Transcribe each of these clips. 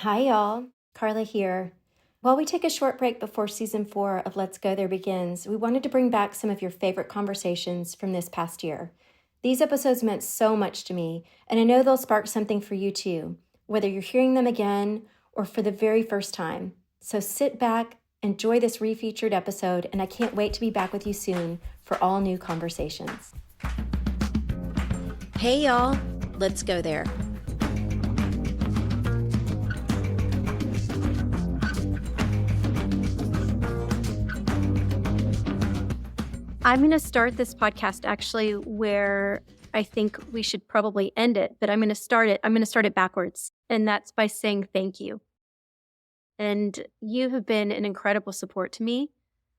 Hi, y'all. Carla here. While we take a short break before season 4 of Let's Go There begins, we wanted to bring back some of your favorite conversations from this past year. These episodes meant so much to me, and I know they'll spark something for you too, whether you're hearing them again or for the very first time. So sit back, enjoy this refeatured episode, and I can't wait to be back with you soon for all new conversations. Hey, y'all. Let's go there. I'm going to start this podcast actually where I think we should probably end it, but I'm going to start it backwards. And that's by saying thank you. And you have been an incredible support to me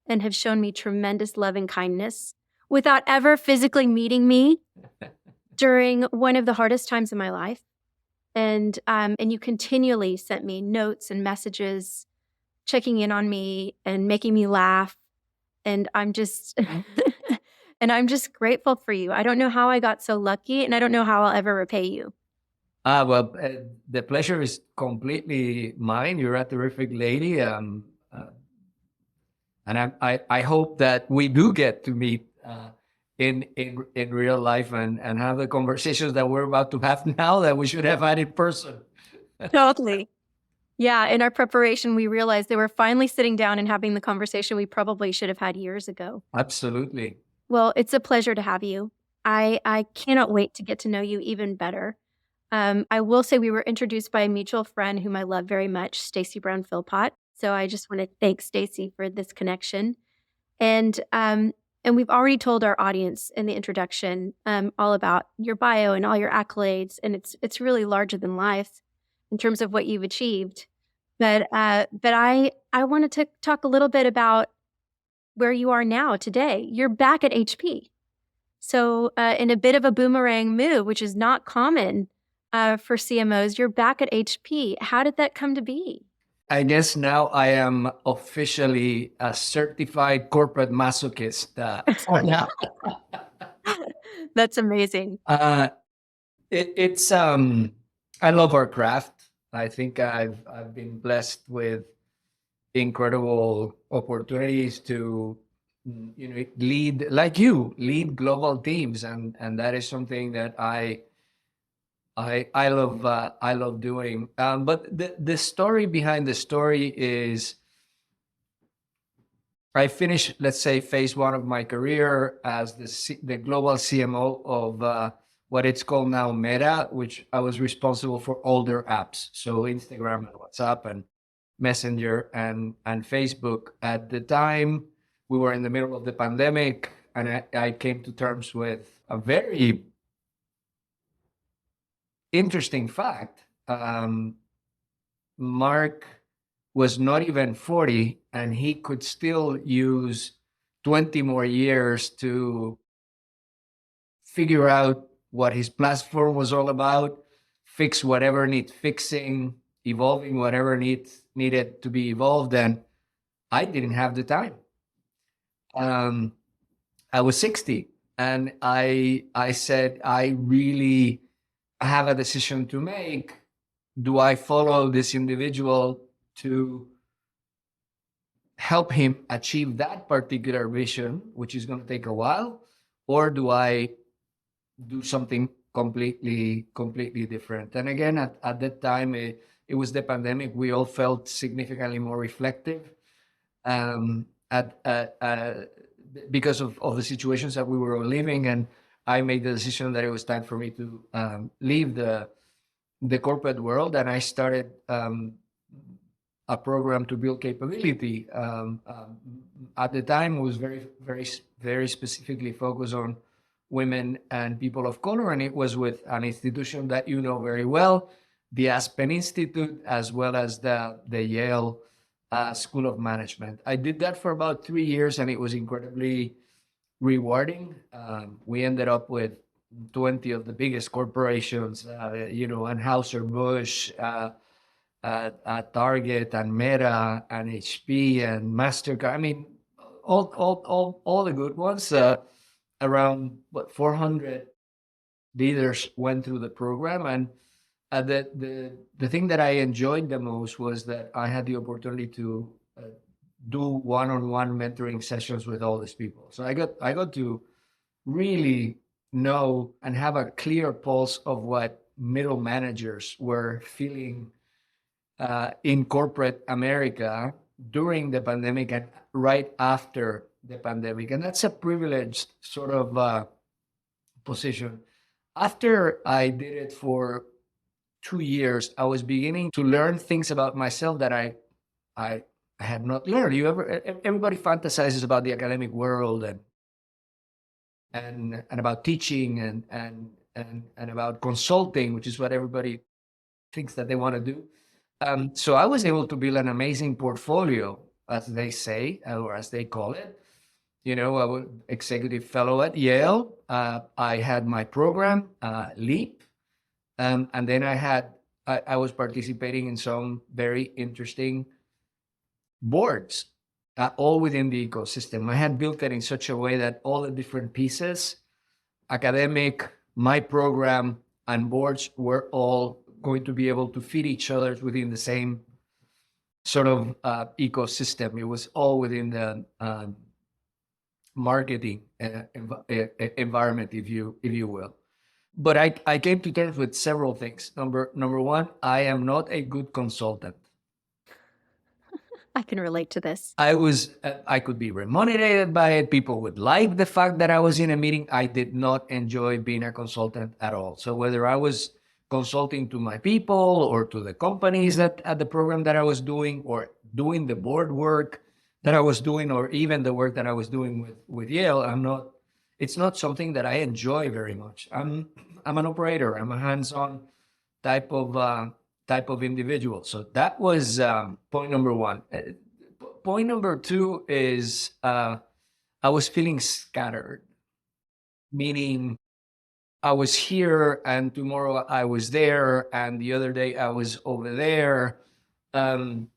and have shown me tremendous love and kindness without ever physically meeting me during one of the hardest times in my life. And you continually sent me notes and messages, checking in on me and making me laugh. And I'm just and I'm just grateful for you. I don't know how I got so lucky, and I don't know how I'll ever repay you. The pleasure is completely mine. You're a terrific lady. And I hope that we do get to meet in real life and have the conversations that we're about to have now that we should have had in person. Totally. Yeah, in our preparation, we realized they were finally sitting down and having the conversation we probably should have had years ago. Absolutely. Well, it's a pleasure to have you. I cannot wait to get to know you even better. I will say we were introduced by a mutual friend whom I love very much, Stacy Brown Philpott. So I just want to thank Stacy for this connection. And we've already told our audience in the introduction all about your bio and all your accolades, and it's really larger than life in terms of what you've achieved. But I wanted to talk a little bit about where you are now today. You're back at HP. So in a bit of a boomerang move, which is not common for CMOs, you're back at HP. How did that come to be? I guess now I am officially a certified corporate masochist for now. That's amazing. It's I love our craft. I think I've been blessed with incredible opportunities to lead global teams, and that is something that I love doing. But the story behind the story is I finished, let's say, phase 1 of my career as the global CMO of what it's called now Meta, which I was responsible for all their apps. So Instagram and WhatsApp and Messenger and Facebook. At the time, we were in the middle of the pandemic, and I came to terms with a very interesting fact. Mark was not even 40, and he could still use 20 more years to figure out what his platform was all about, fix whatever needs fixing, evolving whatever needed to be evolved. And I didn't have the time. I was 60, and I said, I really have a decision to make. Do I follow this individual to help him achieve that particular vision, which is going to take a while, or do I do something completely different? And again, at that time, it was the pandemic. We all felt significantly more reflective because of the situations that we were all living. And I made the decision that it was time for me to leave the corporate world, and I started a program to build capability. At the time, it was very specifically focused on women and people of color, and it was with an institution that you know very well, the Aspen Institute, as well as the Yale School of Management. I did that for about 3 years, and it was incredibly rewarding. We ended up with 20 of the biggest corporations, Anheuser-Busch, Target and Meta and HP and MasterCard. I mean, all the good ones. Around 400 leaders went through the program, and The thing that I enjoyed the most was that I had the opportunity to do one-on-one mentoring sessions with all these people. So I got to really know and have a clear pulse of what middle managers were feeling in corporate America during the pandemic and right after the pandemic. And that's a privileged sort of position. After I did it for 2 years, I was beginning to learn things about myself that I had not learned. Everybody fantasizes about the academic world and about teaching and about consulting, which is what everybody thinks that they want to do. So I was able to build an amazing portfolio, as they say, or as they call it. You know, I was executive fellow at Yale. I had my program, LEAP, and then I was participating in some very interesting boards, all within the ecosystem. I had built it in such a way that all the different pieces, academic, my program, and boards were all going to be able to fit each other within the same sort of ecosystem. It was all within the marketing environment, if you will. But I came to terms with several things. Number one, I am not a good consultant. I can relate to this. I could be remunerated by it. People would like the fact that I was in a meeting. I did not enjoy being a consultant at all. So whether I was consulting to my people or to the companies that at the program that I was doing, or doing the board work that I was doing, or even the work that I was doing with Yale, it's not something that I enjoy very much. I'm an operator. I'm a hands-on type of individual. So that was point number one. Point number two is I was feeling scattered, meaning I was here and tomorrow I was there and the other day I was over there. And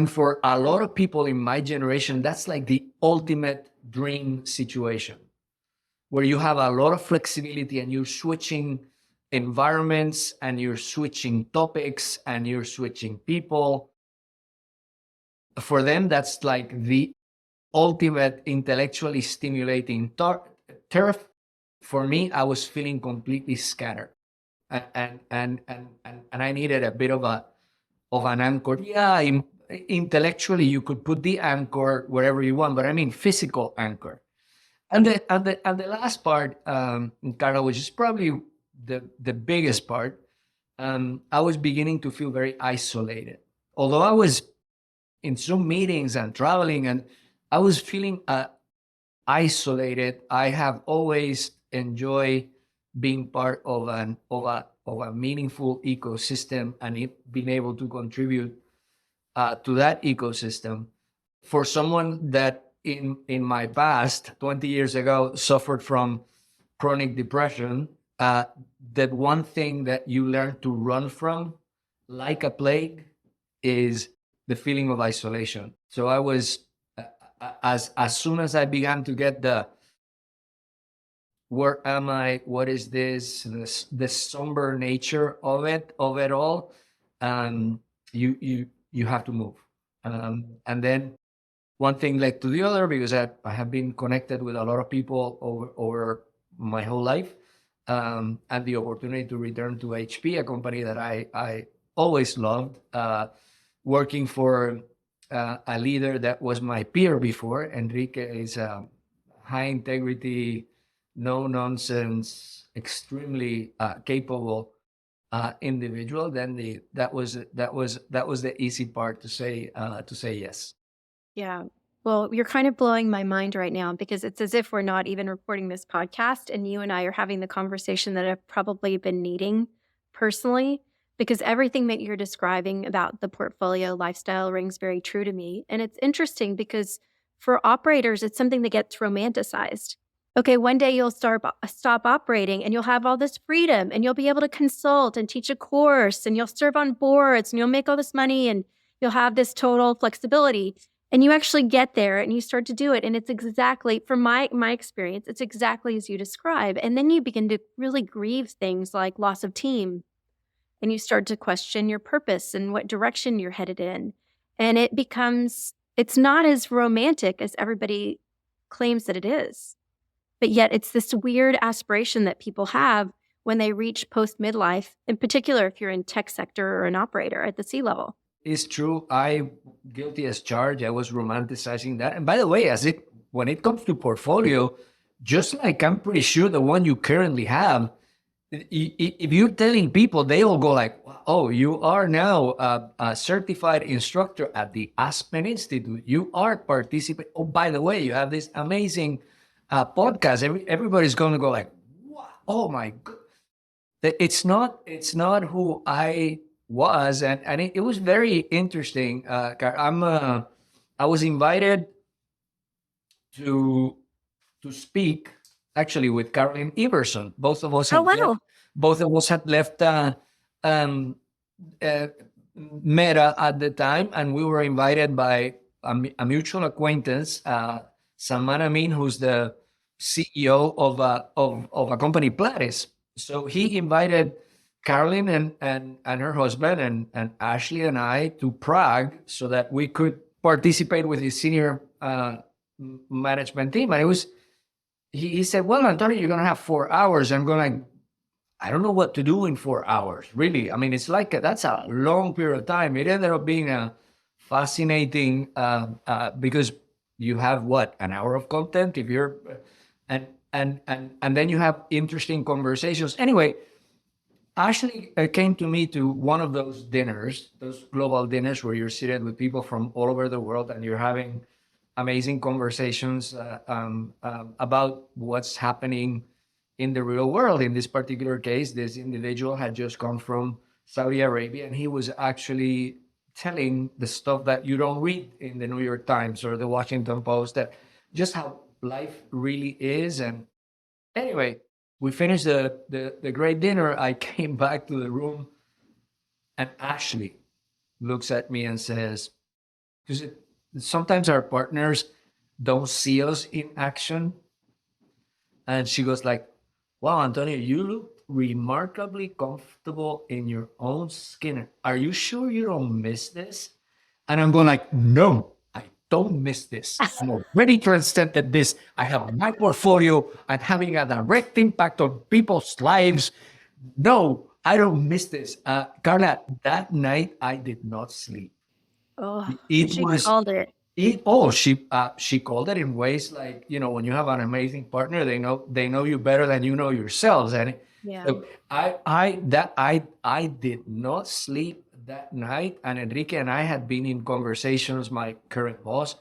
for a lot of people in my generation, that's like the ultimate dream situation, where you have a lot of flexibility and you're switching environments and you're switching topics and you're switching people. For them, that's like the ultimate intellectually stimulating turf. For me, I was feeling completely scattered, and I needed a bit of an anchor. Yeah, intellectually, you could put the anchor wherever you want, but I mean physical anchor. And the last part, Carla, which is probably the biggest part, I was beginning to feel very isolated. Although I was in Zoom meetings and traveling, and I was feeling isolated. I have always enjoyed being part of a meaningful ecosystem and being able to contribute to that ecosystem. For someone that in my past, 20 years ago, suffered from chronic depression, that one thing that you learn to run from like a plague is the feeling of isolation. So I was, as soon as I began to get where am I? What is this? The somber nature of it all. You have to move. And then one thing led to the other, because I have been connected with a lot of people over my whole life, and the opportunity to return to HP, a company that I always loved, working for a leader that was my peer before. Enrique is a high integrity, no nonsense, extremely capable individual. Then that was the easy part to say yes. Yeah. Well, you're kind of blowing my mind right now, because it's as if we're not even recording this podcast and you and I are having the conversation that I've probably been needing personally, because everything that you're describing about the portfolio lifestyle rings very true to me. And it's interesting because for operators, it's something that gets romanticized. Okay, one day you'll stop operating and you'll have all this freedom and you'll be able to consult and teach a course and you'll serve on boards and you'll make all this money and you'll have this total flexibility. And you actually get there and you start to do it. And it's exactly, from my experience, it's exactly as you describe. And then you begin to really grieve things like loss of team and you start to question your purpose and what direction you're headed in. And it's not as romantic as everybody claims that it is. But yet it's this weird aspiration that people have when they reach post midlife, in particular if you're in tech sector or an operator at the C-level. It's true. I guilty as charged. I was romanticizing that. And by the way, when it comes to portfolio, just like I'm pretty sure the one you currently have, if you're telling people, they all go like, "Oh, you are now a certified instructor at the Aspen Institute. You are participating. Oh, by the way, you have this amazing podcast." Everybody's going to go like, "Wow, oh my god!" It's not who I was, and it was very interesting. I was invited to speak actually with Caroline Everson. Oh, wow. Both of us had left um, uh, Meta at the time, and we were invited by a mutual acquaintance, Salman Amin, who's the CEO of a company, Platis. So he invited Caroline and her husband and Ashley and I to Prague so that we could participate with his senior management team. And he said, "Well, Antonio, you're going to have 4 hours." I'm going, I don't know what to do in 4 hours, really. I mean, it's like that's a long period of time. It ended up being a fascinating because you have an hour of content if you're and then you have interesting conversations. Anyway, Ashley came to me to one of those dinners, those global dinners where you're seated with people from all over the world and you're having amazing conversations about what's happening in the real world. In this particular case, this individual had just come from Saudi Arabia, and he was actually telling the stuff that you don't read in the New York Times or the Washington Post, that just how life really is. And anyway, we finished the great dinner. I came back to the room, and Ashley looks at me and says, because sometimes our partners don't see us in action. And she goes like, "Wow, Antonio, you look remarkably comfortable in your own skin. Are you sure you don't miss this?" And I'm going like, "No, I don't miss this. I'm already transcended this. I have my portfolio. I'm having a direct impact on people's lives. No, I don't miss this." Carla, that night I did not sleep. Oh, It she was called it. she called it in ways like, when you have an amazing partner, they know you better than you know yourselves. And Yeah. so I did not sleep that night. And Enrique and I had been in conversations, my current boss,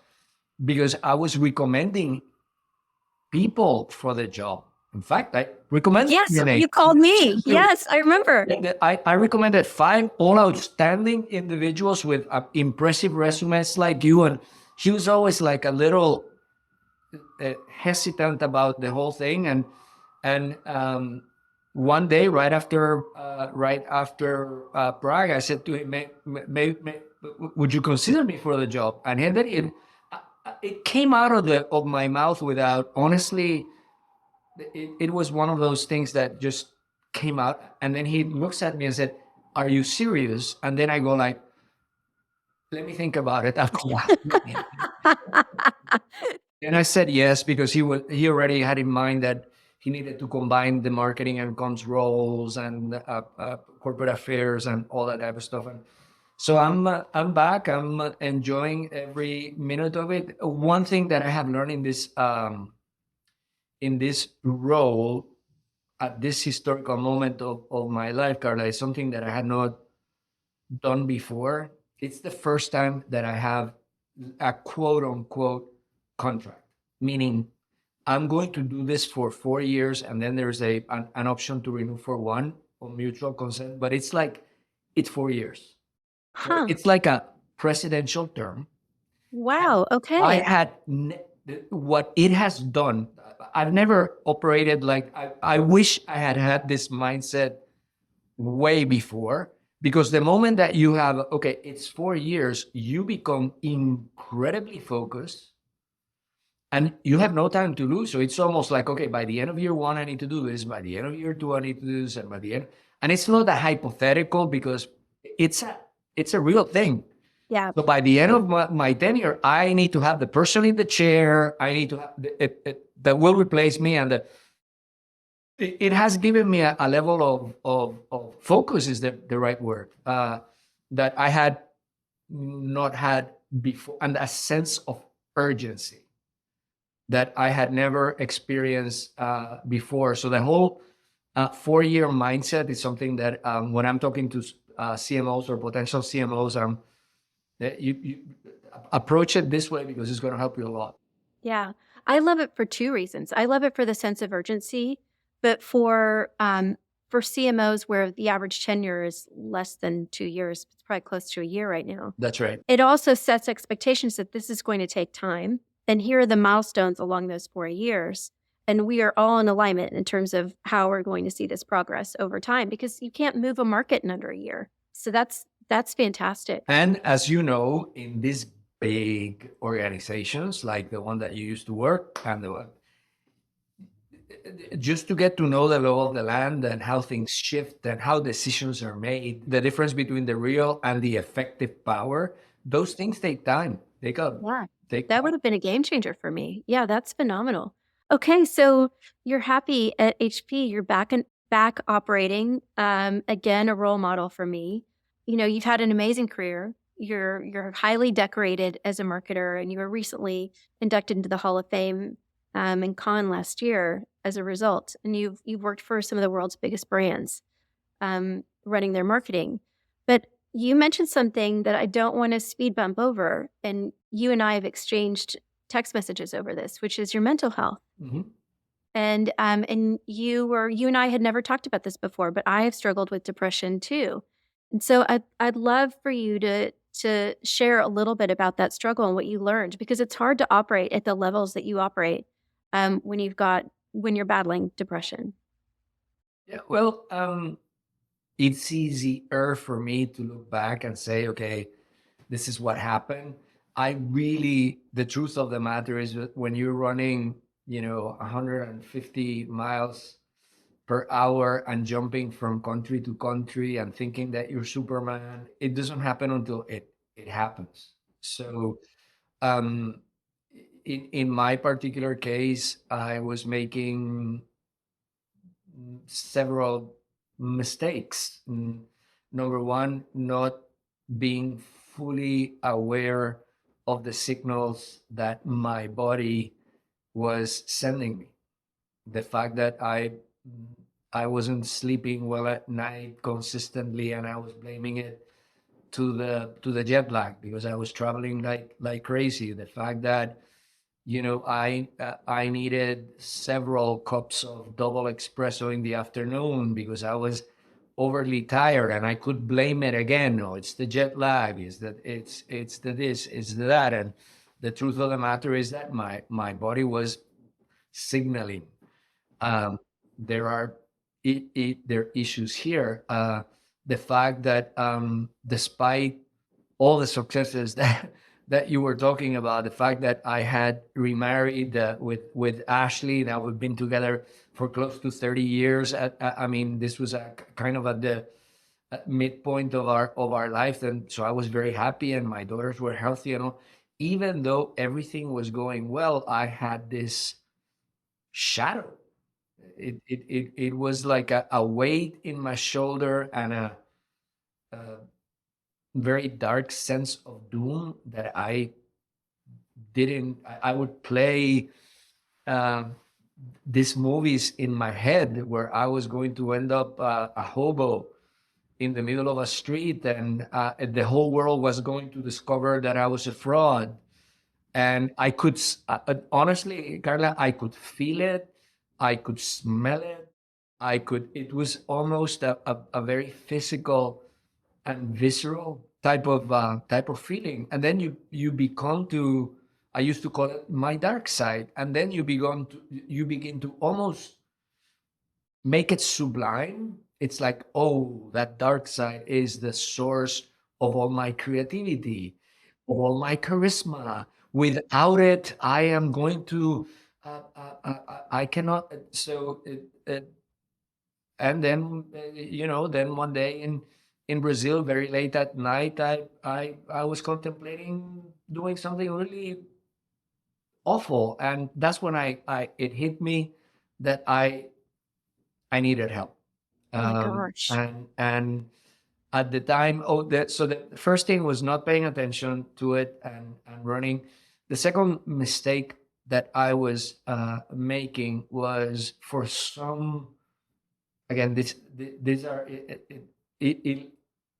because I was recommending people for the job. In fact, I recommended Yes, your name. you called me. Yes, I remember. I recommended 5 all outstanding individuals with impressive resumes like you. And he was always like a little hesitant about the whole thing. And one day, right after Prague, I said to him, "Would you consider me for the job?" And then it came out of my mouth without, honestly. It was one of those things that just came out. And then he looks at me and said, "Are you serious?" And then I go like, "Let me think about it." And I said yes, because he already had in mind that he needed to combine the marketing and comms roles and corporate affairs and all that type of stuff. And so I'm back. I'm enjoying every minute of it. One thing that I have learned in this role at this historical moment of my life, Carla, is something that I had not done before. It's the first time that I have a quote unquote contract, meaning I'm going to do this for 4 years, and then there's an option to renew for one on mutual consent, but it's 4 years. Huh. It's like a presidential term. Wow. Okay. I had what it has done. I've never operated like I wish I had this mindset way before, because the moment that you have, okay, it's 4 years, you become incredibly focused and you have no time to lose. So it's almost like, okay, by the end of year 1, I need to do this. By the end of year 2, I need to do this. And by the end, And it's not a hypothetical because it's a real thing. Yeah. So by the end of my tenure, I need to have the person in the chair. I need to have that will replace me, and it has given me a level of focus is the right word that I had not had before, and a sense of urgency that I had never experienced before. So the whole 4-year mindset is something that when I'm talking to CMOs or potential CMOs, that you approach it this way because it's going to help you a lot. Yeah. I love it for two reasons. I love it for the sense of urgency, but for CMOs where the average tenure is less than 2 years, it's probably close to a year right now. That's right. It also sets expectations that this is going to take time. And here are the milestones along those 4 years. And we are all in alignment in terms of how we're going to see this progress over time, because you can't move a market in under a year. So that's fantastic. And as you know, in these big organizations like the one that you used to work and the one, just to get to know the law of the land and how things shift and how decisions are made, the difference between the real and the effective power, those things take time. Yeah. Take That would have been a game changer for me. Yeah, that's phenomenal. Okay, so you're happy at HP. You're back operating. Again, a role model for me. You know, you've had an amazing career. You're highly decorated as a marketer, and you were recently inducted into the Hall of Fame in Cannes last year as a result. And you've worked for some of the world's biggest brands, running their marketing. But you mentioned something that I don't want to speed bump over, and you and I have exchanged text messages over this, which is your mental health. Mhm. And you and I had never talked about this before, but I have struggled with depression too. And so I'd love for you to share a little bit about that struggle and what you learned, because it's hard to operate at the levels that you operate when you're battling depression. Yeah, well, it's easier for me to look back and say, okay, this is what happened. The truth of the matter is that when you're running, 150 miles per hour and jumping from country to country and thinking that you're Superman, it doesn't happen until it happens. So, um, in my particular case, I was making several mistakes. Number one, not being fully aware of the signals that my body was sending me. The fact that I wasn't sleeping well at night consistently, and I was blaming it to the jet lag because I was traveling like crazy. The fact that I needed several cups of double espresso in the afternoon because I was overly tired, and I could blame it again. No, it's the jet lag. Is that it's the this, it's the that, and the truth of the matter is that my body was signaling. Um, there are there are issues here. The fact that despite all the successes that you were talking about, the fact that I had remarried with Ashley, that we've been together for close to 30 years. I mean, this was kind of at the midpoint of our life, and so I was very happy, and my daughters were healthy, even though everything was going well, I had this shadow. It was like a weight in my shoulder and a very dark sense of doom that I didn't. I would play um, these movies in my head where I was going to end up a hobo in the middle of a street, and the whole world was going to discover that I was a fraud. And I could, honestly, Carla, I could feel it, I could smell it, it was almost a very physical and visceral type of feeling. And then you become to, I used to call it my dark side. And then you begin to almost make it sublime. It's like, oh, that dark side is the source of all my creativity, of all my charisma. Without it, I am going to, I cannot. So and then then one day in Brazil, very late at night, I was contemplating doing something really awful, and that's when I it hit me that I needed help. Oh my gosh. And at the time, so the first thing was not paying attention to it and running. The second mistake that I was making was, for some, again, these are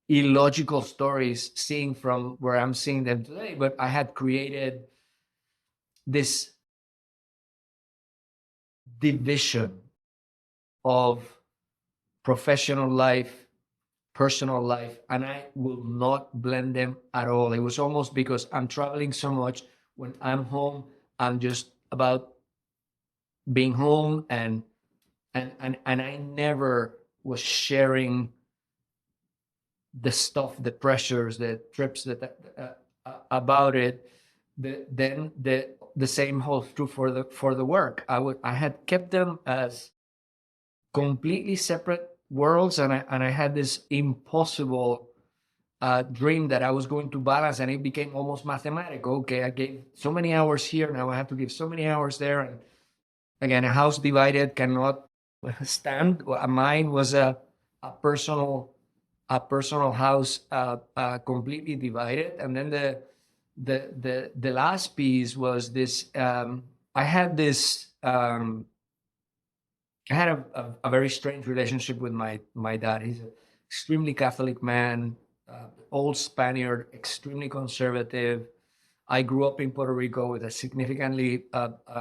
illogical stories, seeing from where I'm seeing them today, but I had created this division of professional life, personal life, and I will not blend them at all. It was almost because I'm traveling so much. When I'm home, I'm just about being home, and I never was sharing the stuff, the pressures, the trips about it. The same holds true for the work. I had kept them as completely separate worlds, and I had this impossible dream that I was going to balance, and it became almost mathematical. Okay, I gave so many hours here, now I have to give so many hours there, and again, a house divided cannot stand. Mine was a personal a personal house, completely divided, and then the last piece was this. I had this. I had a very strange relationship with my dad. He's an extremely Catholic man, old Spaniard, extremely conservative. I grew up in Puerto Rico with a significantly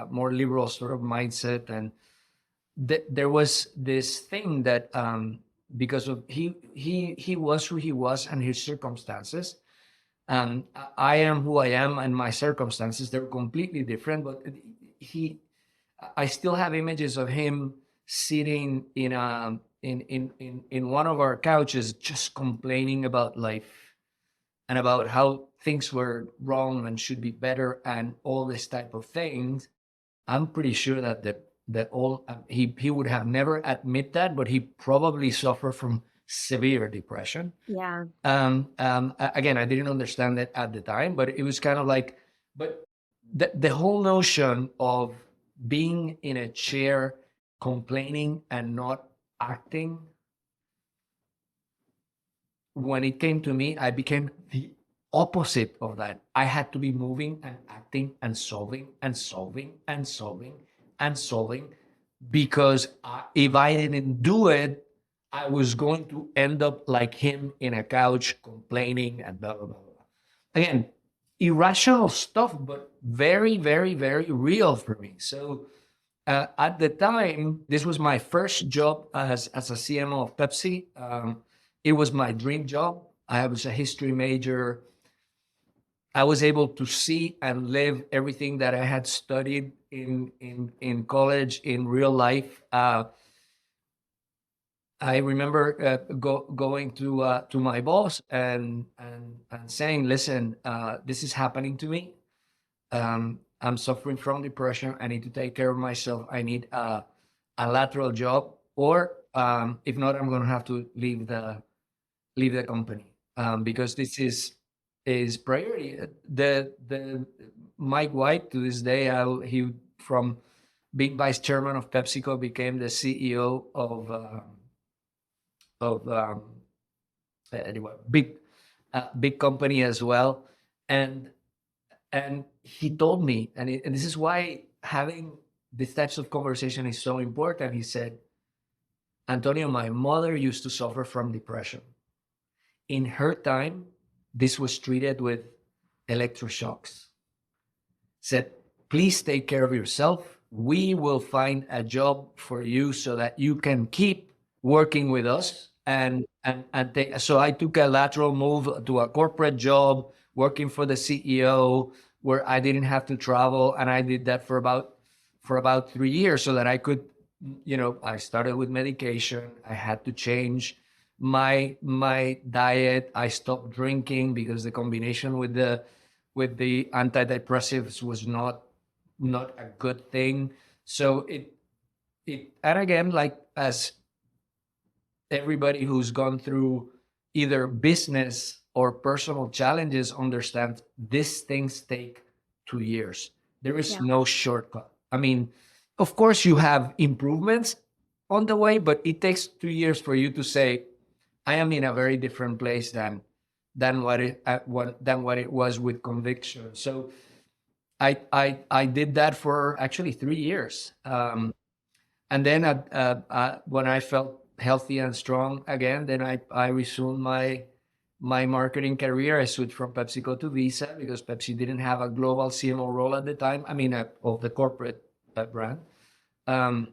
more liberal sort of mindset, and there was this thing that, because of he was who he was and his circumstances, and I am who I am, and my circumstances, they're completely different. But he I still have images of him sitting in one of our couches, just complaining about life and about how things were wrong and should be better and all this type of things. I'm pretty sure that all he would have never admit that, but he probably suffered from severe depression. Yeah. Again, I didn't understand it at the time, but it was kind of like, but the whole notion of being in a chair, complaining and not acting, when it came to me, I became the opposite of that. I had to be moving and acting and solving and solving and solving and solving, because if I didn't do it, I was going to end up like him in a couch complaining and blah, blah, blah, blah. Again, irrational stuff, but very, very, very real for me. So at the time, this was my first job as a CMO of Pepsi. It was my dream job. I was a history major. I was able to see and live everything that I had studied in college in real life. I remember going to my boss and saying, "Listen, this is happening to me. I'm suffering from depression. I need to take care of myself. I need a lateral job, or if not, I'm going to have to leave the company, because this is priority." The Mike White, to this day, he, from being vice chairman of PepsiCo, became the CEO of anyway, big company as well, and he told me, and this is why having these types of conversation is so important. He said, "Antonio, my mother used to suffer from depression. In her time, this was treated with electroshocks. Said, please take care of yourself. We will find a job for you so that you can keep working with us." So I took a lateral move to a corporate job, working for the CEO, where I didn't have to travel, and I did that for about 3 years, so that I could, I started with medication. I had to change my diet. I stopped drinking because the combination with the antidepressives was not a good thing. So it and again, like, as everybody who's gone through either business or personal challenges understands these things take 2 years. There is Yeah. no shortcut. I mean, of course, you have improvements on the way, but it takes 2 years for you to say, I am in a very different place than what it was with conviction. So I did that for actually 3 years. And then when I felt healthy and strong again, then I resumed my marketing career. I switched from PepsiCo to Visa because Pepsi didn't have a global CMO role at the time. I mean, of the corporate brand. Um,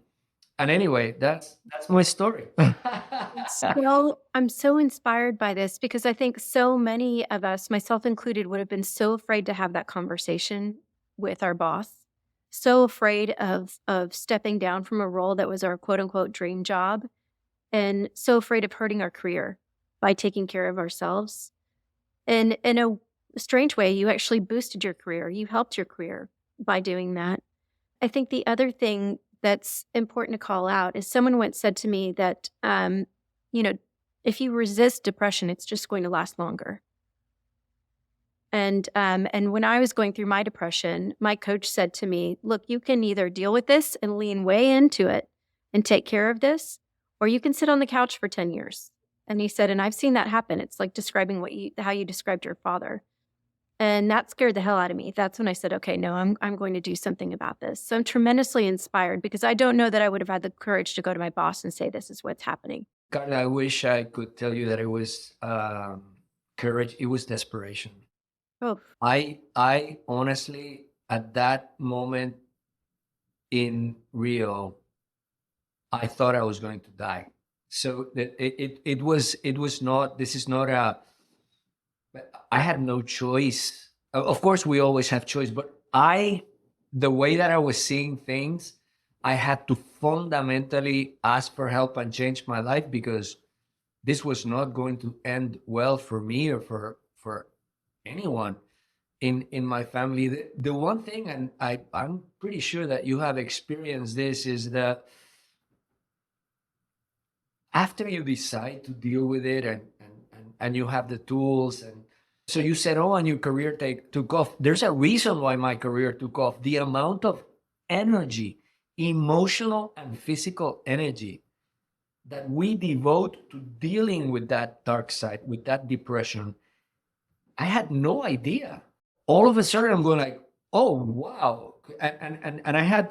and anyway, that's my story. So I'm so inspired by this because I think so many of us, myself included, would have been so afraid to have that conversation with our boss, so afraid of stepping down from a role that was our quote unquote dream job, and so afraid of hurting our career by taking care of ourselves. And in a strange way, you actually boosted your career. You helped your career by doing that. I think the other thing that's important to call out is someone once said to me that, you know, if you resist depression, it's just going to last longer. And when I was going through my depression, my coach said to me, "Look, you can either deal with this and lean way into it and take care of this, or you can sit on the couch for 10 years." And he said, and I've seen that happen. It's like describing how you described your father. And that scared the hell out of me. That's when I said, okay, no, I'm going to do something about this. So I'm tremendously inspired because I don't know that I would have had the courage to go to my boss and say, this is what's happening. Carla, I wish I could tell you that it was courage. It was desperation. Oh, I honestly, at that moment in Rio, I thought I was going to die. So it was not. This is not a. I had no choice. Of course, we always have choice, but the way that I was seeing things, I had to fundamentally ask for help and change my life because this was not going to end well for me or for anyone in my family. The one thing, and I'm pretty sure that you have experienced this, is that after you decide to deal with it and you have the tools, and so you said, oh, and your career took off. There's a reason why my career took off. The amount of energy, emotional and physical energy that we devote to dealing with that dark side, with that depression, I had no idea. All of a sudden, I'm going like, oh, wow. And I had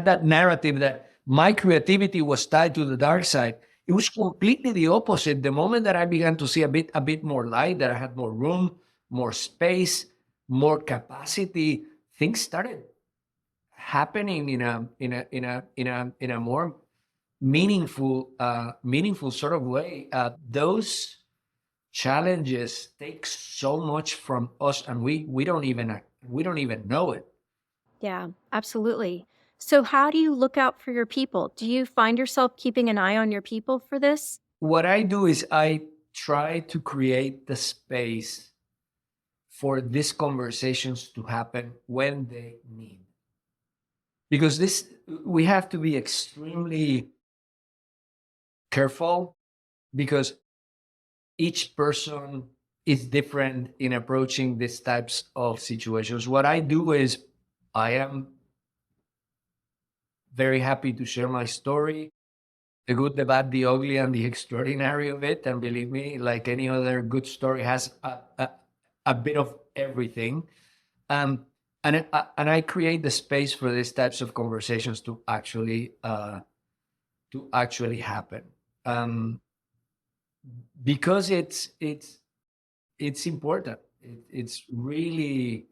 that narrative that my creativity was tied to the dark side. It was completely the opposite. The moment that I began to see a bit more light, that I had more room, more space, more capacity, things started happening in a more meaningful sort of way. Those challenges take so much from us, and we don't even know it. yeah, absolutely. So how do you look out for your people? Do you find yourself keeping an eye on your people for this? What I do is I try to create the space for these conversations to happen when they need, because this we have to be extremely careful because each person is different in approaching these types of situations. What I do is I am very happy to share my story, the good, the bad, the ugly, and the extraordinary of it. And believe me, like any other good story, has a bit of everything. Um, and I create the space for these types of conversations to actually happen, because it's important. It's really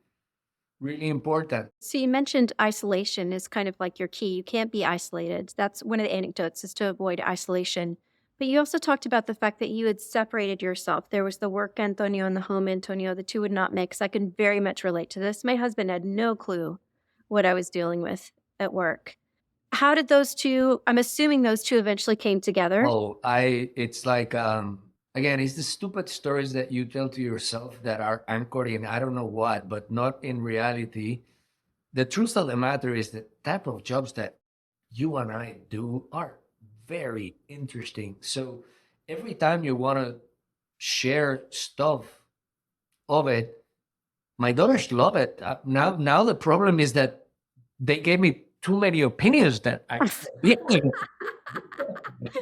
important. So you mentioned isolation is kind of like your key. You can't be isolated. That's one of the anecdotes, is to avoid isolation. But you also talked about the fact that you had separated yourself. There was the work Antonio and the home Antonio. The two would not mix. I can very much relate to this. My husband had no clue what I was dealing with at work. How did those two, I'm assuming those two eventually came together. Oh, it's like, again, it's the stupid stories that you tell to yourself that are anchored in I don't know what, but not in reality. The truth of the matter is the type of jobs that you and I do are very interesting. So every time you want to share stuff of it, my daughters love it. Now the problem is that they gave me too many opinions that I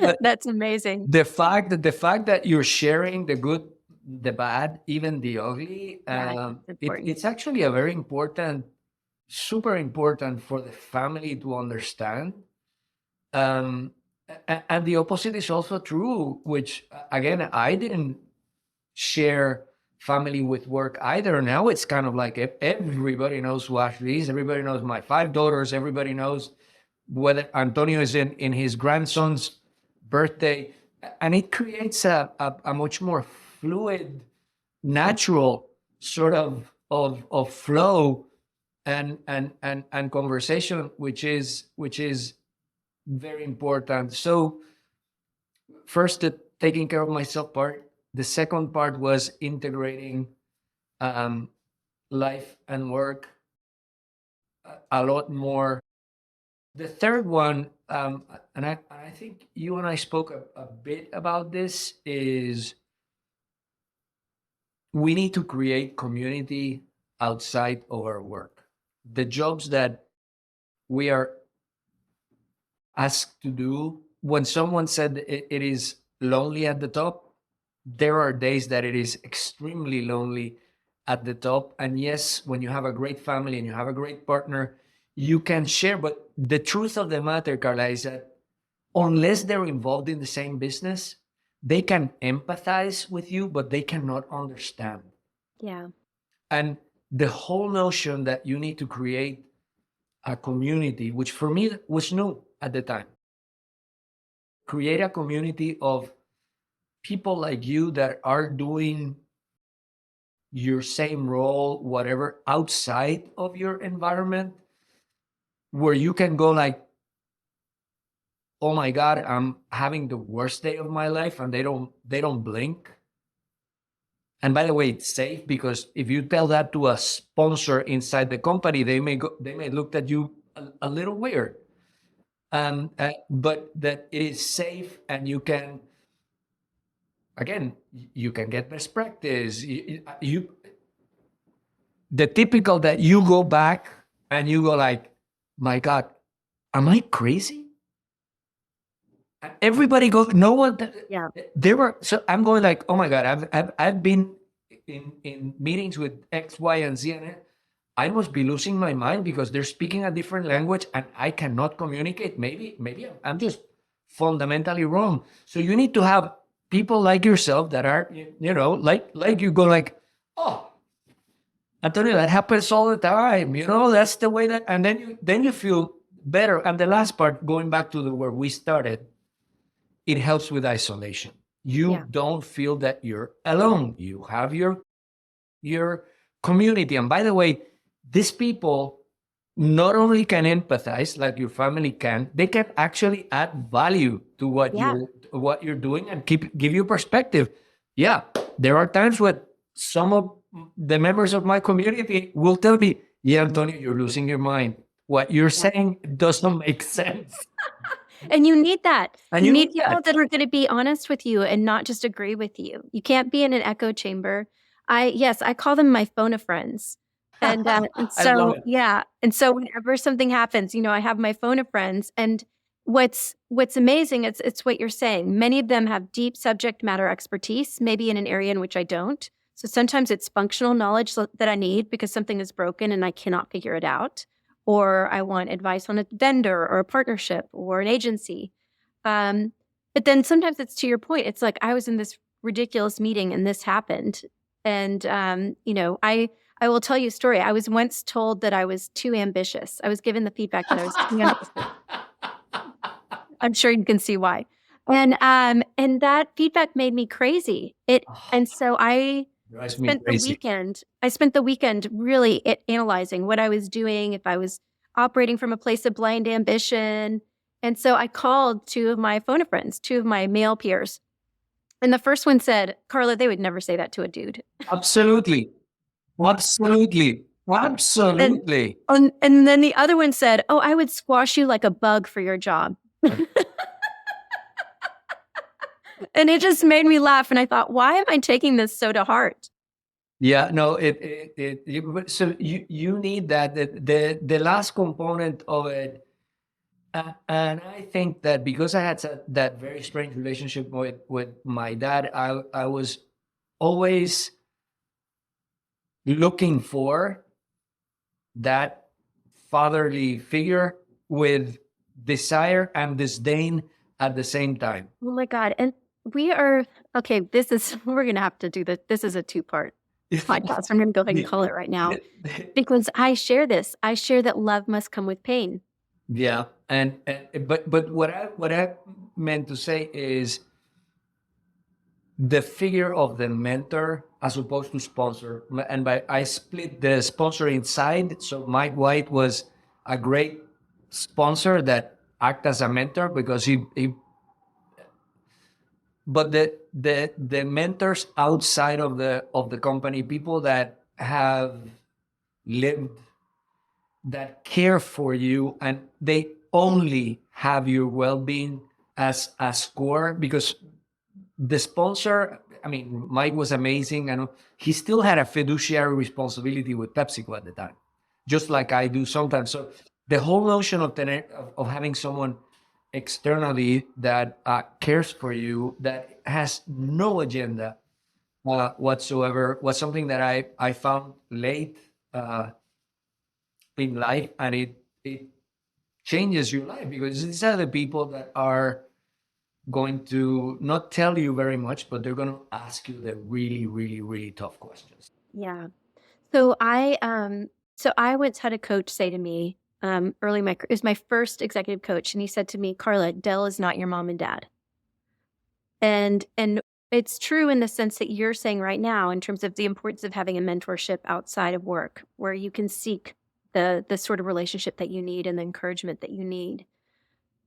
but That's amazing. the fact that you're sharing the good, the bad, even the ugly, Yeah, it's important. it's actually a very important, super important for the family to understand. Um, and the opposite is also true, which again, I didn't share family with work either. Now it's kind of like everybody knows who Ashley is. Everybody knows my 5 daughters. Everybody knows whether Antonio is in his grandson's birthday. And it creates a much more fluid, natural sort of flow and conversation, which is very important. So first, the taking care of myself part. The second part was integrating um, life and work a lot more. The third one, and I think you and I spoke a bit about this, is we need to create community outside of our work. The jobs that we are asked to do, when someone said it is lonely at the top, there are days that it is extremely lonely at the top. And yes, when you have a great family and you have a great partner, you can share. But the truth of the matter, Carla, is that unless they're involved in the same business, they can empathize with you, but they cannot understand. Yeah. And the whole notion that you need to create a community, which for me was new at the time, create a community of people like you that are doing your same role, whatever, outside of your environment, where you can go like, oh my God, I'm having the worst day of my life, and they don't blink. And by the way, it's safe, because if you tell that to a sponsor inside the company, they may look at you a little weird. But that it is safe, and you can, again, you can get best practice. The typical that you go back and you go like, my God, am I crazy? And everybody goes, no one. Yeah. There were, so I'm going like, oh my God, I've been in meetings with X, Y, and Z, and I must be losing my mind because they're speaking a different language and I cannot communicate. Maybe I'm just fundamentally wrong. So you need to have people like yourself that are, like you go like, oh, Antonio, that happens all the time. That's the way that, and then you feel better. And the last part, going back to where we started, it helps with isolation. You Yeah. don't feel that you're alone. You have your community. And by the way, these people not only can empathize like your family can, they can actually add value to what Yeah. you're doing and give you perspective. Yeah, there are times when some of the members of my community will tell me, yeah, Antonio, you're losing your mind. What you're saying doesn't make sense. And you need that. And You you need need people that. that are gonna be honest with you and not just agree with you. You can't be in an echo chamber. I call them my phone a friends. And I love so it. yeah, and so whenever something happens, I have my phone of friends, and what's amazing, it's what you're saying. Many of them have deep subject matter expertise, maybe in an area in which I don't. So sometimes it's functional knowledge that I need because something is broken and I cannot figure it out, or I want advice on a vendor or a partnership or an agency. But then sometimes it's to your point. It's like I was in this ridiculous meeting and this happened. And, I will tell you a story. I was once told that I was too ambitious. I was given the feedback that I was too ambitious. I'm sure you can see why. And that feedback made me crazy. And so I Drives me crazy. spent the weekend really analyzing what I was doing, if I was operating from a place of blind ambition. And so I called two of my phone a friends, two of my male peers. And the first one said, Carla, they would never say that to a dude. Absolutely. Absolutely. And, Absolutely. and then the other one said, oh, I would squash you like a bug for your job. And it just made me laugh. And I thought, why am I taking this so to heart? Yeah, no, so you need that, the last component of it. And I think that because I had that very strange relationship with my dad, I was always looking for that fatherly figure with desire and disdain at the same time. Oh my God. And we are, okay, we're going to have to do this. This is a 2-part podcast. I'm going to go ahead and call it right now because I share this. I share that love must come with pain. Yeah, and but what I meant to say is the figure of the mentor as opposed to sponsor. And by I split the sponsor inside. So Mike White was a great sponsor that act as a mentor because he but the mentors outside of the company, people that have lived, that care for you, and they only have your well-being as core. Because the sponsor, I mean, Mike was amazing, and he still had a fiduciary responsibility with PepsiCo at the time, just like I do sometimes. So the whole notion of having someone externally that cares for you, that has no agenda whatsoever, was something that I found late in life, and it changes your life, because these are the people that are going to not tell you very much, but they're going to ask you the really, really, really tough questions. Yeah. So I once had a coach say to me, early in my it was my first executive coach, and he said to me, Carla, Dell is not your mom and dad. And it's true in the sense that you're saying right now, in terms of the importance of having a mentorship outside of work, where you can seek the sort of relationship that you need and the encouragement that you need.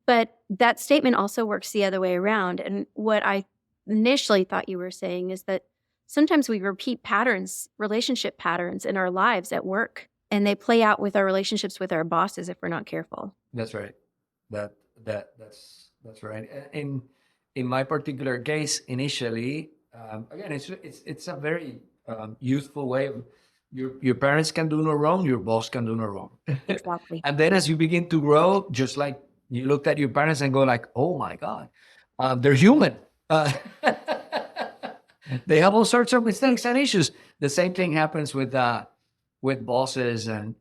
But that statement also works the other way around. And what I initially thought you were saying is that sometimes we repeat patterns, relationship patterns in our lives at work, and they play out with our relationships with our bosses if we're not careful. That's right. That that's right. In my particular case, initially, again, it's a very youthful way of, your parents can do no wrong, your boss can do no wrong. Exactly. And then as you begin to grow, just like you looked at your parents and go like, oh my God, they're human. Uh, they have all sorts of mistakes and issues. The same thing happens with bosses and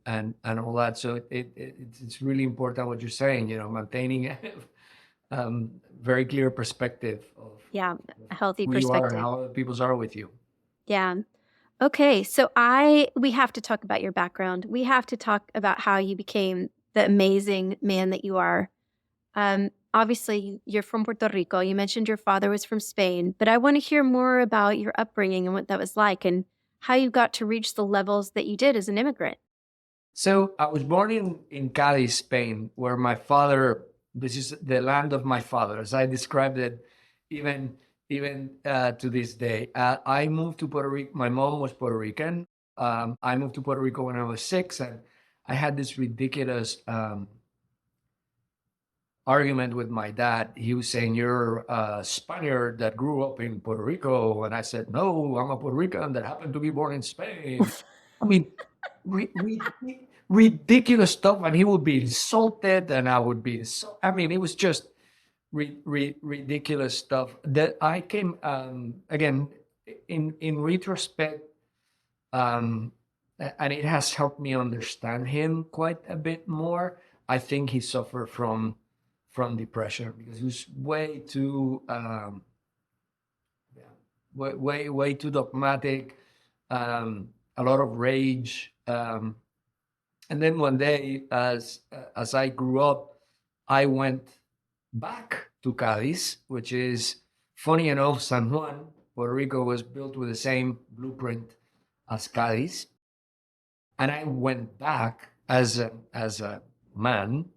all that. So it's really important what you're saying. Maintaining very clear perspective of Yeah, a healthy who you are and perspective. how other people are with you. Yeah. Okay, so we have to talk about your background. We have to talk about how you became the amazing man that you are. Obviously, you're from Puerto Rico. You mentioned your father was from Spain, but I want to hear more about your upbringing and what that was like and how you got to reach the levels that you did as an immigrant. So I was born in Cadiz, Spain, where my father. This is the land of my father, as I described it, even to this day. I moved to Puerto Rico. My mom was Puerto Rican. I moved to Puerto Rico when I was 6, and I had this ridiculous argument with my dad. He was saying, "You're a Spaniard that grew up in Puerto Rico," and I said, "No, I'm a Puerto Rican that happened to be born in Spain." I mean, ridiculous stuff, and he would be insulted, and I would be so. I mean, it was just ridiculous stuff. That I came again in retrospect, and it has helped me understand him quite a bit more. I think he suffered from depression because he was way too way too dogmatic, a lot of rage. And then one day, as I grew up, I went back to Cadiz, which is, funny enough, San Juan, Puerto Rico, was built with the same blueprint as Cadiz. And I went back as a man,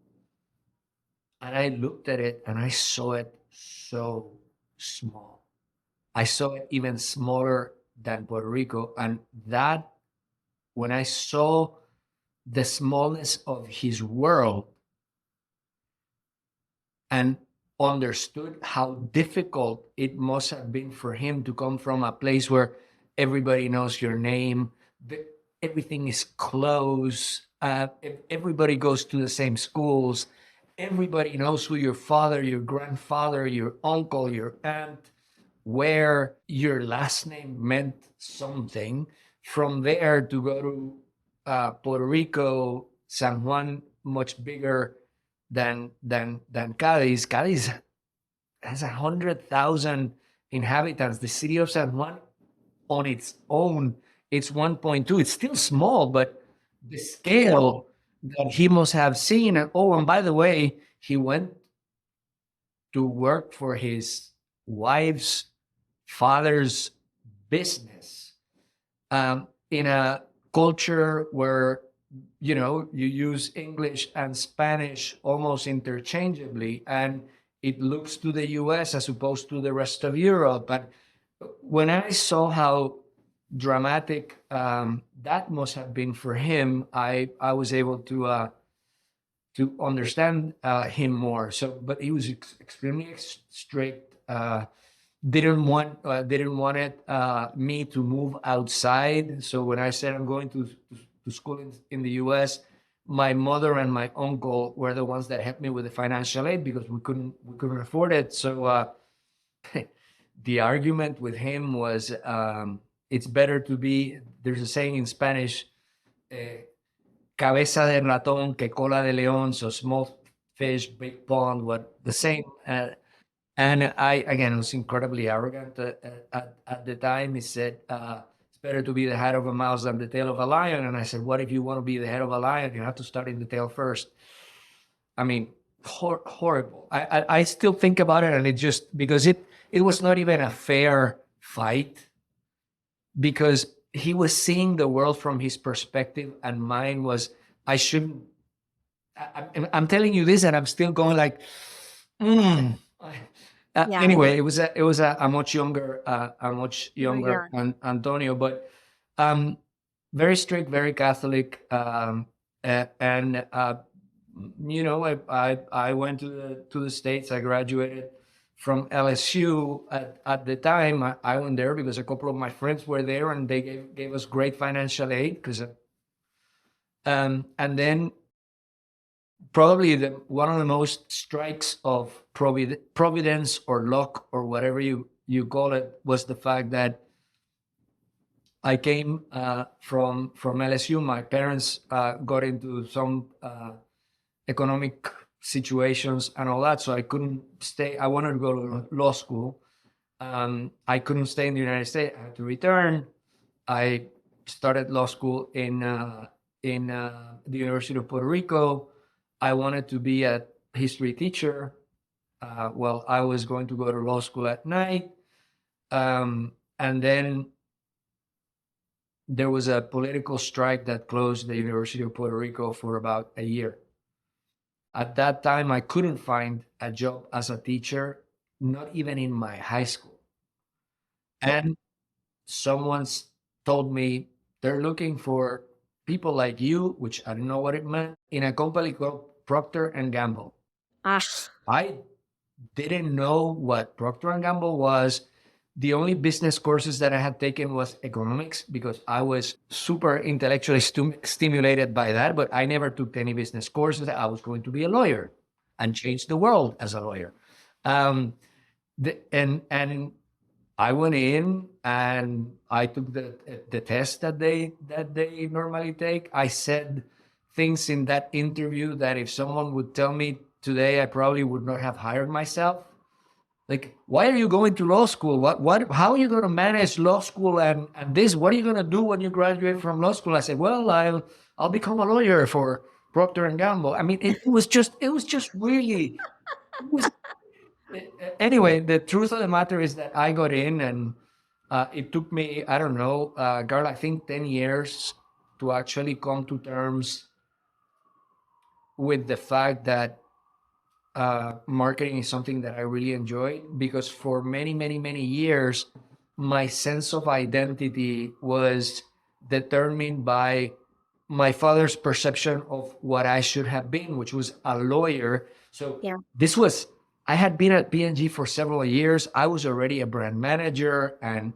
and I looked at it and I saw it so small. I saw it even smaller than Puerto Rico. And that, when I saw the smallness of his world, and understood how difficult it must have been for him to come from a place where everybody knows your name, everything is close, everybody goes to the same schools, everybody knows who your father, your grandfather, your uncle, your aunt, where your last name meant something. From there to go to Puerto Rico, San Juan, much bigger than Cadiz. Cadiz has 100,000 inhabitants. The city of San Juan, on its own, it's 1.2. It's still small, but the scale that he must have seen. And oh, and by the way, he went to work for his wife's father's business, in a culture where you use English and Spanish almost interchangeably, and it looks to the US as opposed to the rest of Europe. And when I saw how dramatic that must have been for him, I was able to understand him more. So, but he was extremely strict. Didn't want me to move outside. So when I said I'm going to school in the U.S., my mother and my uncle were the ones that helped me with the financial aid because we couldn't afford it. So the argument with him was, it's better to be. There's a saying in Spanish, cabeza de ratón que cola de león. So small fish, big pond. What the same. And I, again, was incredibly arrogant at the time. He said, it's better to be the head of a mouse than the tail of a lion. And I said, what if you want to be the head of a lion? You have to start in the tail first. I mean, horrible. I still think about it, and it just, because it was not even a fair fight, because he was seeing the world from his perspective, and mine was, I shouldn't. I'm telling you this, and I'm still going like, mm. Yeah. Anyway, it was a much younger Antonio, but very strict, very Catholic, and I went to the States. I graduated from LSU at the time. I went there because a couple of my friends were there, and they gave us great financial aid. And then probably one of the most strikes of providence or luck or whatever you call it was the fact that I came from LSU. My parents got into some economic situations and all that, so I couldn't stay. I wanted to go to law school. I couldn't stay in the United States. I had to return. I started law school in the University of Puerto Rico. I wanted to be a history teacher. Well, I was going to go to law school at night. And then there was a political strike that closed the University of Puerto Rico for about a year. At that time, I couldn't find a job as a teacher, not even in my high school. And someone's told me they're looking for people like you, which I don't know what it meant, in a company called Procter and Gamble. Ah, I didn't know what Procter and Gamble was. The only business courses that I had taken was economics, because I was super intellectually stimulated by that, but I never took any business courses. I was going to be a lawyer and change the world as a lawyer. And I went in and I took the test that they normally take. I said things in that interview that if someone would tell me today, I probably would not have hired myself. Like, why are you going to law school? How are you going to manage law school and this? What are you going to do when you graduate from law school? I said, well, I'll become a lawyer for Procter and Gamble. I mean, it was just really. Anyway, the truth of the matter is that I got in, and it took me, I don't know, Carl, I think 10 years to actually come to terms with the fact that marketing is something that I really enjoy, because for many, many, many years, my sense of identity was determined by my father's perception of what I should have been, which was a lawyer. So Yeah. this was I had been at P&G for several years. I was already a brand manager and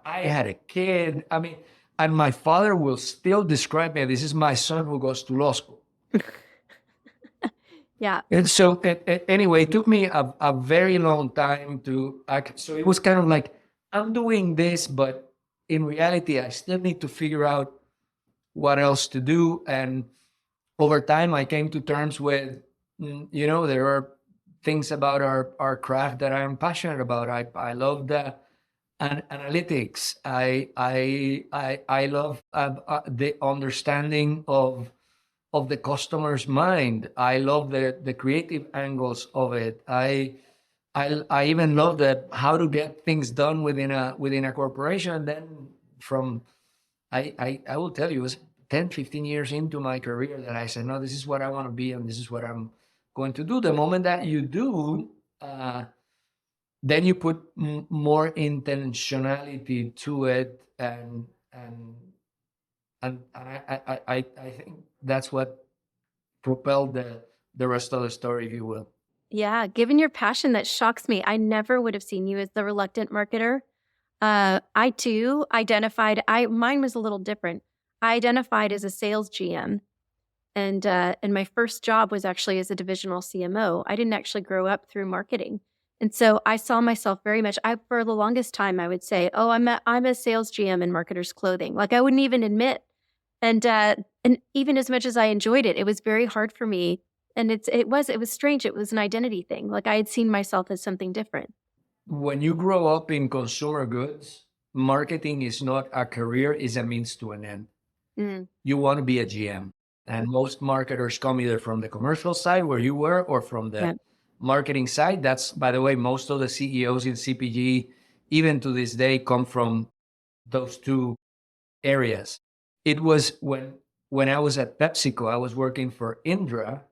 I had a kid. I mean, and my father will still describe me, this is my son who goes to law school. Yeah. And so anyway, it took me a very long time to act. So it was kind of like, I'm doing this, but in reality, I still need to figure out what else to do. And over time, I came to terms with, there are things about our craft that I'm passionate about. I love the analytics. I love the understanding of the customer's mind. I love the creative angles of it. I even love that how to get things done within a corporation. And then from I will tell you, it was 10, 15 years into my career that I said, no, this is what I want to be and this is what I'm going to do. The moment that you do, then you put more intentionality to it, and I think that's what propelled the rest of the story, if you will. Yeah, given your passion, that shocks me. I never would have seen you as the reluctant marketer. I too identified. Mine was a little different. I identified as a sales GM, and my first job was actually as a divisional CMO. I didn't actually grow up through marketing, and so I saw myself very much. For the longest time, I would say, "Oh, I'm a sales GM in marketers clothing." Like I wouldn't even admit. And even as much as I enjoyed it, it was very hard for me. And it was strange. It was an identity thing. Like I had seen myself as something different. When you grow up in consumer goods, marketing is not a career, is a means to an end. Mm, You want to be a GM. And most marketers come either from the commercial side where you were or from the yeah. marketing side. That's, by the way, most of the CEOs in CPG, even to this day, come from those two areas. It was when I was at PepsiCo, I was working for Indra,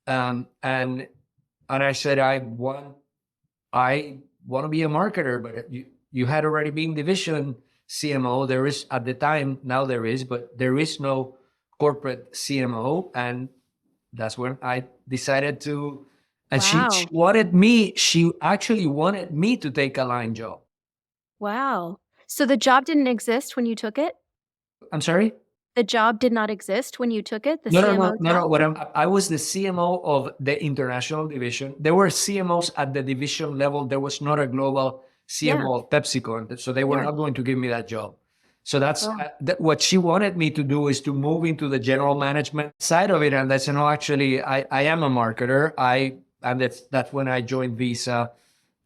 and I said I want to be a marketer, but you had already been division CMO. There is at the time, now there is, but there is no corporate CMO, and that's when I decided to. And she Wow. wanted me. She actually wanted me to take a line job. Wow. So the job didn't exist when you took it? I'm sorry. The job did not exist when you took it, the No, no, no, CMO no, job? no. I was the CMO of the international division. There were CMOs at the division level. There was not a global Yeah. CMO of PepsiCo, and so they were Yeah. not going to give me that job. So that's Wow. what she wanted me to do, is to move into the general management side of it. And I said, no, actually, I am a marketer. And that's when I joined Visa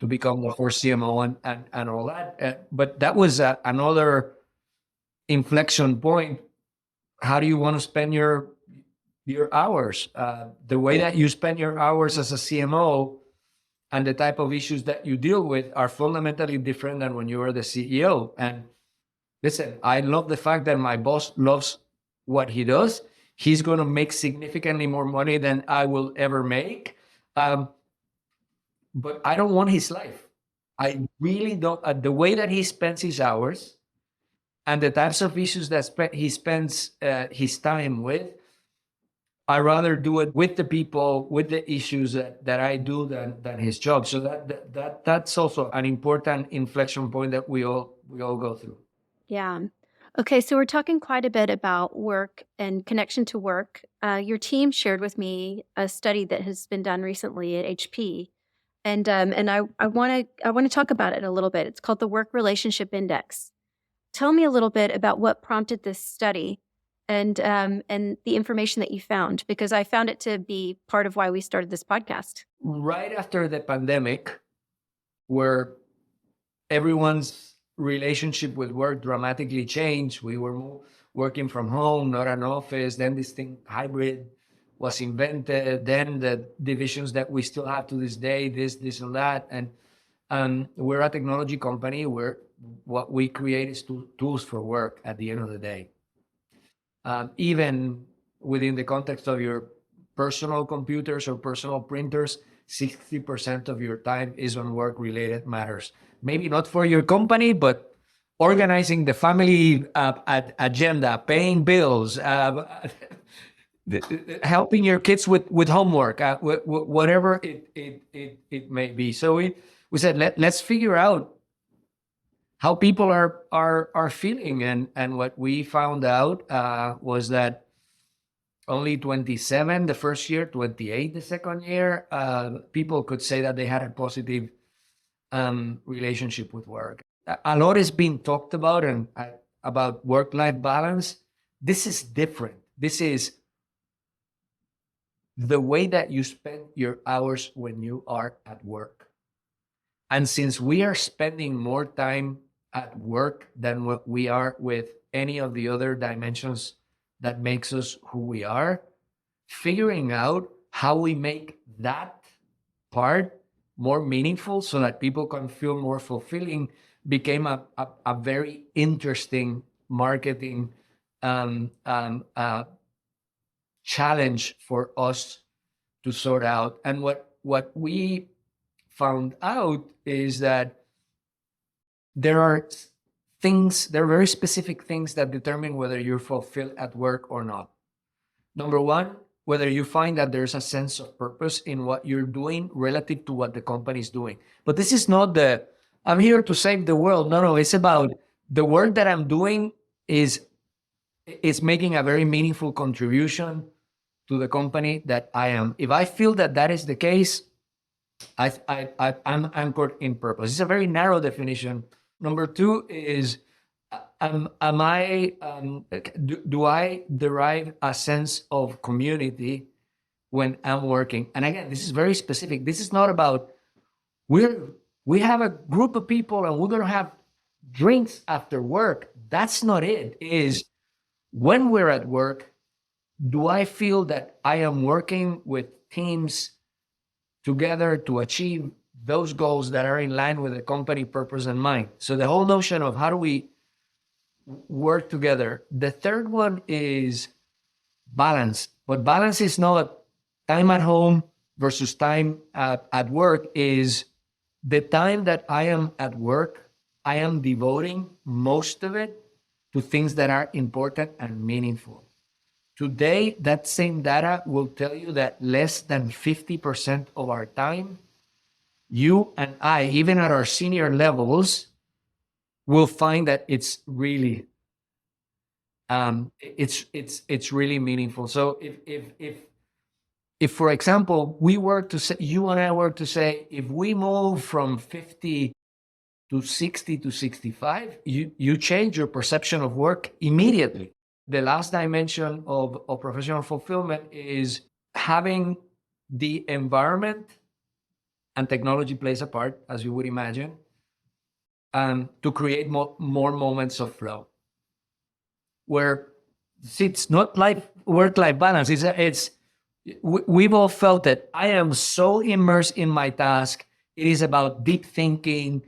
to become the first CMO and all that. But that was another inflection point. How do you want to spend your hours? The way that you spend your hours as a CMO and the type of issues that you deal with are fundamentally different than when you were the CEO. And listen, I love the fact that my boss loves what he does. He's going to make significantly more money than I will ever make. But I don't want his life. I really don't. The way that he spends his hours and the types of issues that he spends his time with, I rather do it with the people, with the issues that I do than his job. So that's also an important inflection point that we all go through. Yeah. Okay, so we're talking quite a bit about work and connection to work. Your team shared with me a study that has been done recently at HP, and I want to talk about it a little bit. It's called the Work Relationship Index. Tell me a little bit about what prompted this study, and the information that you found, because I found it to be part of why we started this podcast. Right after the pandemic, where everyone's relationship with work dramatically changed, we were working from home, not an office. Then this thing hybrid was invented. Then the divisions that we still have to this day, this, and that. And we're a technology company where what we create is tools for work at the end of the day. Even within the context of your personal computers or personal printers, 60% of your time is on work-related matters. Maybe not for your company, but organizing the family agenda, paying bills, helping your kids with homework, whatever it may be. So we said let's figure out how people are feeling, and what we found out was that only 27 the first year, 28 the second year, people could say that they had a positive relationship with work. A lot is being talked about, and about work-life balance. This is different. This is the way that you spend your hours when you are at work. And since we are spending more time at work than what we are with any of the other dimensions that makes us who we are, figuring out how we make that part more meaningful so that people can feel more fulfilling became a very interesting marketing um, um, uh, challenge for us to sort out. And what we found out is that there are there are very specific things that determine whether you're fulfilled at work or not. Number one, whether you find that there's a sense of purpose in what you're doing relative to what the company is doing. But this is not I'm here to save the world. No, it's about the work that I'm doing is making a very meaningful contribution to the company that I am. If I feel that that is the case, I'm anchored in purpose. It's a very narrow definition. Number two is, do I derive a sense of community when I'm working? And again, this is very specific. This is not about we have a group of people and we're going to have drinks after work. That's not it. It is when we're at work, do I feel that I am working with teams together to achieve those goals that are in line with the company purpose and mind? So the whole notion of how do we work together. The third one is balance. But balance is not time at home versus time at work. Is the time that I am at work, I am devoting most of it to things that are important and meaningful. Today, that same data will tell you that less than 50% of our time, you and I, even at our senior levels, will find that it's really really meaningful. So if for example we were to say, you and I were to say, if we move from 50 to 60 to 65, you change your perception of work immediately. The last dimension of professional fulfillment is having the environment, and technology plays a part, as you would imagine, to create more moments of flow. Where it's not work-life balance. We've all felt that I am so immersed in my task. It is about deep thinking,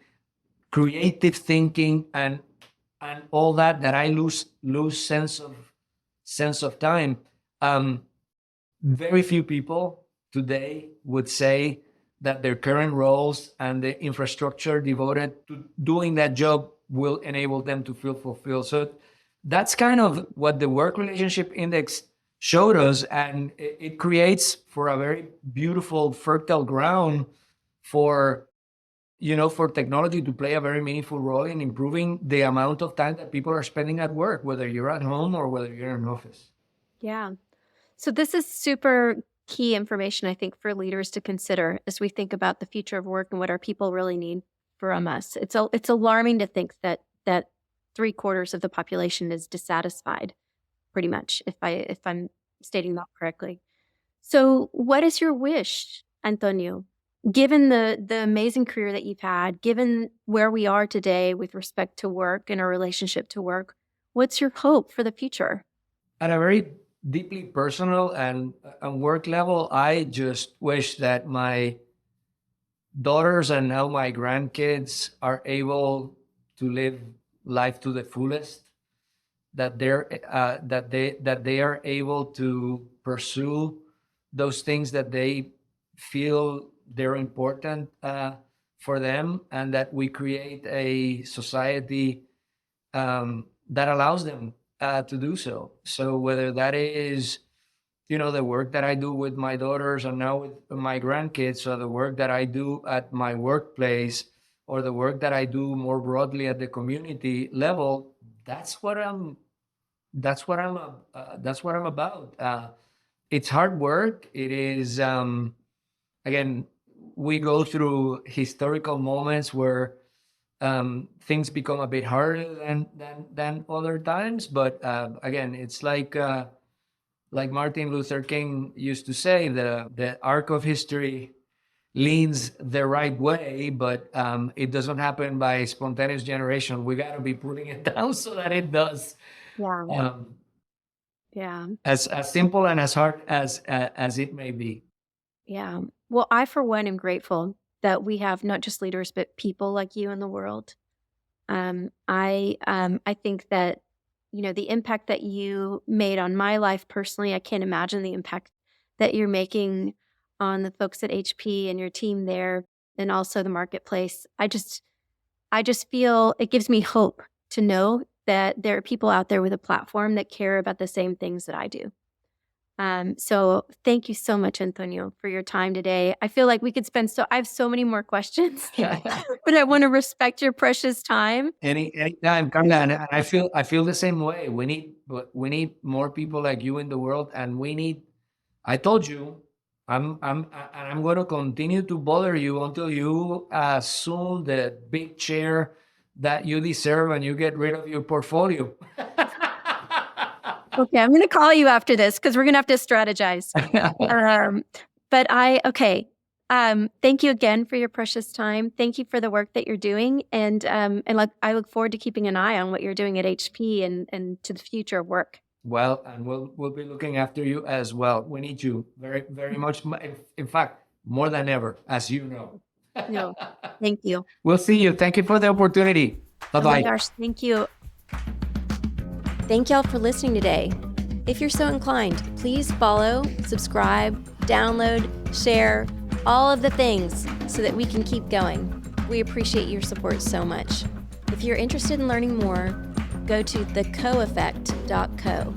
creative thinking, and all that I lose sense of time. Very few people today would say that their current roles and the infrastructure devoted to doing that job will enable them to feel fulfilled. So that's kind of what the work relationship index showed us, and it creates for a very beautiful fertile ground for technology to play a very meaningful role in improving the amount of time that people are spending at work, whether you're at home or whether you're in an office. Yeah. So this is super key information, I think, for leaders to consider as we think about the future of work and what our people really need from us. It's alarming to think that 3/4 of the population is dissatisfied, pretty much, if I'm stating that correctly. So what is your wish, Antonio? Given the amazing career that you've had, given where we are today with respect to work and our relationship to work, what's your hope for the future? At a very deeply personal and work level, I just wish that my daughters and now my grandkids are able to live life to the fullest, that they are able to pursue those things that they feel they're important for them, and that we create a society that allows them to do so. So whether that is the work that I do with my daughters and now with my grandkids, or the work that I do at my workplace, or the work that I do more broadly at the community level, that's what I'm that's what I'm about. It's hard work. It is, again, we go through historical moments where things become a bit harder than other times. But again, it's like Martin Luther King used to say, the arc of history leans the right way, but it doesn't happen by spontaneous generation. We got to be putting it down so that it does. Yeah. Um, Yeah. as simple and as hard as it may be. Yeah. Well, I, for one, am grateful that we have not just leaders, but people like you in the world. I think that, the impact that you made on my life personally, I can't imagine the impact that you're making on the folks at HP and your team there, and also the marketplace. I just feel it gives me hope to know that there are people out there with a platform that care about the same things that I do. So thank you so much, Antonio, for your time today. I feel like we could I have so many more questions, but I want to respect your precious time. Anytime, Carla, and I feel the same way. We need more people like you in the world, and we need. I told you, I'm going to continue to bother you until you assume the big chair that you deserve and you get rid of your portfolio. Okay, I'm going to call you after this because we're going to have to strategize. Um, okay. Thank you again for your precious time. Thank you for the work that you're doing, and I look forward to keeping an eye on what you're doing at HP and to the future of work. Well, and we'll be looking after you as well. We need you very, very much. In fact, more than ever, as you know. No, thank you. We'll see you. Thank you for the opportunity. Bye Oh my bye. gosh, thank you. Thank y'all for listening today. If you're so inclined, please follow, subscribe, download, share, all of the things so that we can keep going. We appreciate your support so much. If you're interested in learning more, go to thecoeffect.co.